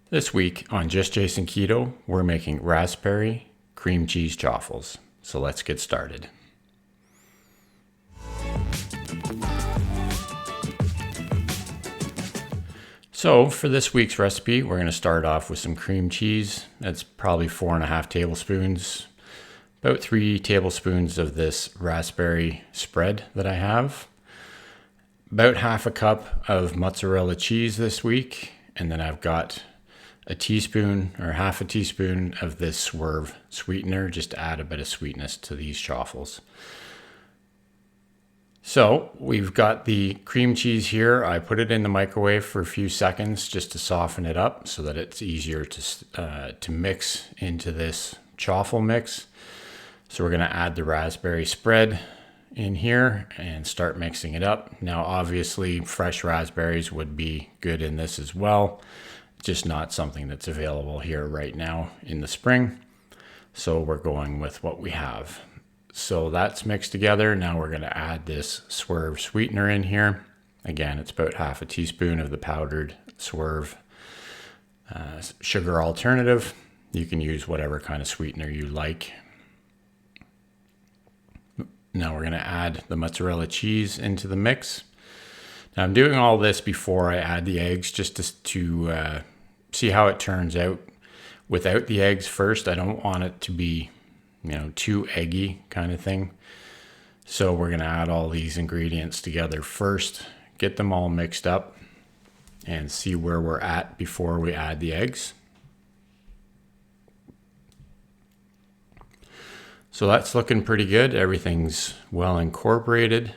This week on Just Jason Keto, we're making raspberry cream cheese chaffles. So let's get started. So for this week's recipe, we're going to start off with some cream cheese. That's probably 4.5 tablespoons, about 3 tablespoons of this raspberry spread that I have, about half a cup of mozzarella cheese this week, and then I've got a teaspoon or half a teaspoon of this Swerve sweetener, just to add a bit of sweetness to these chaffles. So we've got the cream cheese here. I put it in the microwave for a few seconds just to soften it up so that it's easier to mix into this chaffle mix. So we're going to add the raspberry spread in here and start mixing it up. Now obviously fresh raspberries would be good in this as well. Just not something that's available here right now in the spring. So we're going with what we have. So that's mixed together. Now we're going to add this Swerve sweetener in here. Again, it's about half a teaspoon of the powdered Swerve sugar alternative. You can use whatever kind of sweetener you like. Now we're going to add the mozzarella cheese into the mix. Now I'm doing all this before I add the eggs just to see how it turns out without the eggs first. I don't want it to be, too eggy kind of thing. So we're going to add all these ingredients together first, get them all mixed up and see where we're at before we add the eggs. So that's looking pretty good. Everything's well incorporated.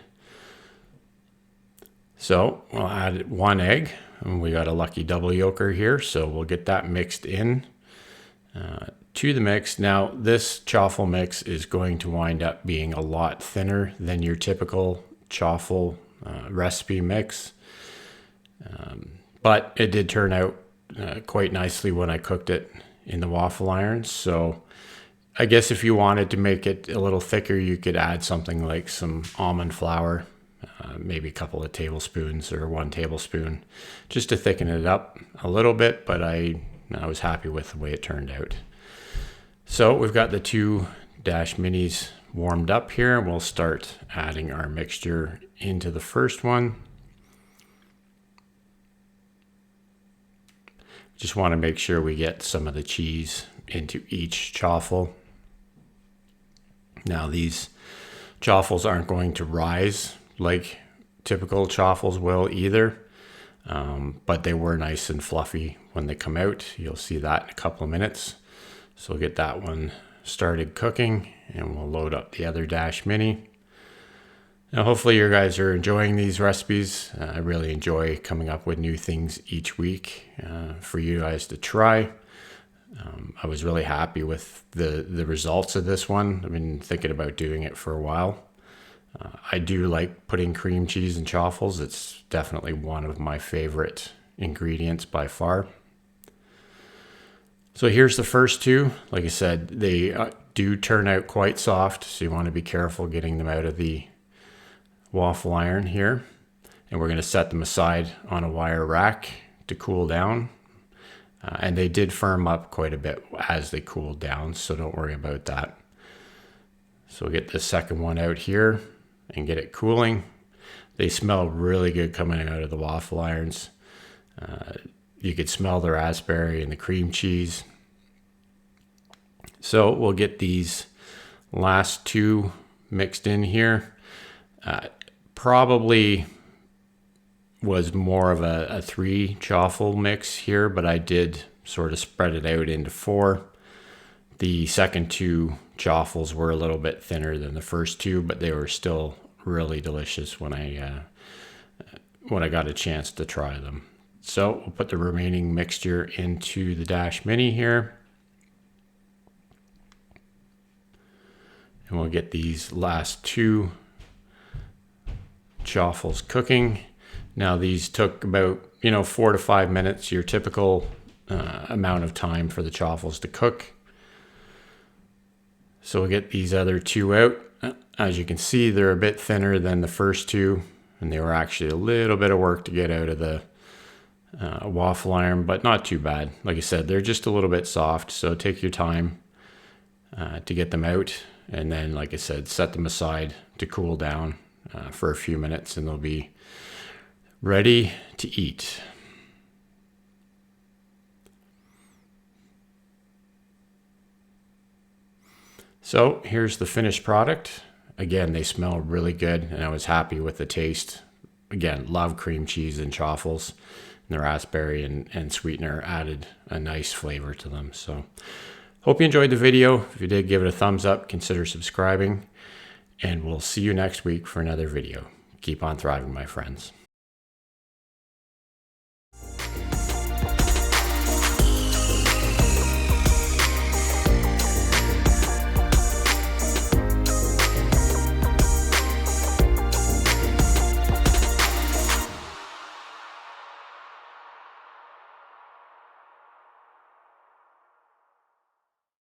So we'll add 1 egg, and we got a lucky double yolker here, so we'll get that mixed in to the mix. Now this chaffle mix is going to wind up being a lot thinner than your typical chaffle recipe mix, but it did turn out quite nicely when I cooked it in the waffle irons. So I guess if you wanted to make it a little thicker, you could add something like some almond flour. Maybe a couple of tablespoons or 1 tablespoon just to thicken it up a little bit, but I was happy with the way it turned out. So we've got the 2 Dash Minis warmed up here, and we'll start adding our mixture into the first one. Just want to make sure we get some of the cheese into each chaffle. Now these chaffles aren't going to rise like typical chaffles will either, but they were nice and fluffy when they come out. You'll see that in a couple of minutes. So we'll get that one started cooking, and we'll load up the other Dash Mini. Now hopefully you guys are enjoying these recipes. I really enjoy coming up with new things each week for you guys to try. I was really happy with the results of this one. I've been thinking about doing it for a while. I do like putting cream cheese in chaffles. It's definitely one of my favorite ingredients by far. So here's the first 2. Like I said, they do turn out quite soft, so you want to be careful getting them out of the waffle iron here. And we're going to set them aside on a wire rack to cool down. And they did firm up quite a bit as they cooled down, so don't worry about that. So we'll get the second one out here and get it cooling. They smell really good coming out of the waffle irons. You could smell the raspberry and the cream cheese. So we'll get these last 2 mixed in here. Probably was more of a 3 chaffle mix here, but I did sort of spread it out into 4. The second 2 chaffles were a little bit thinner than the first 2, but they were still really delicious when I got a chance to try them. So we'll put the remaining mixture into the Dash Mini here. And we'll get these last 2 chaffles cooking. Now these took about 4 to 5 minutes, your typical amount of time for the chaffles to cook. So we'll get these other 2 out. As you can see, they're a bit thinner than the first 2, and they were actually a little bit of work to get out of the a waffle iron, but not too bad. Like I said, they're just a little bit soft, so take your time to get them out. And then, like I said, set them aside to cool down for a few minutes, and they'll be ready to eat. So here's the finished product. Again, they smell really good, and I was happy with the taste. Again, love cream cheese and chaffles. And the raspberry and sweetener added a nice flavor to them. So hope you enjoyed the video. If you did, give it a thumbs up, consider subscribing, and we'll see you next week for another video. Keep on thriving, my friends.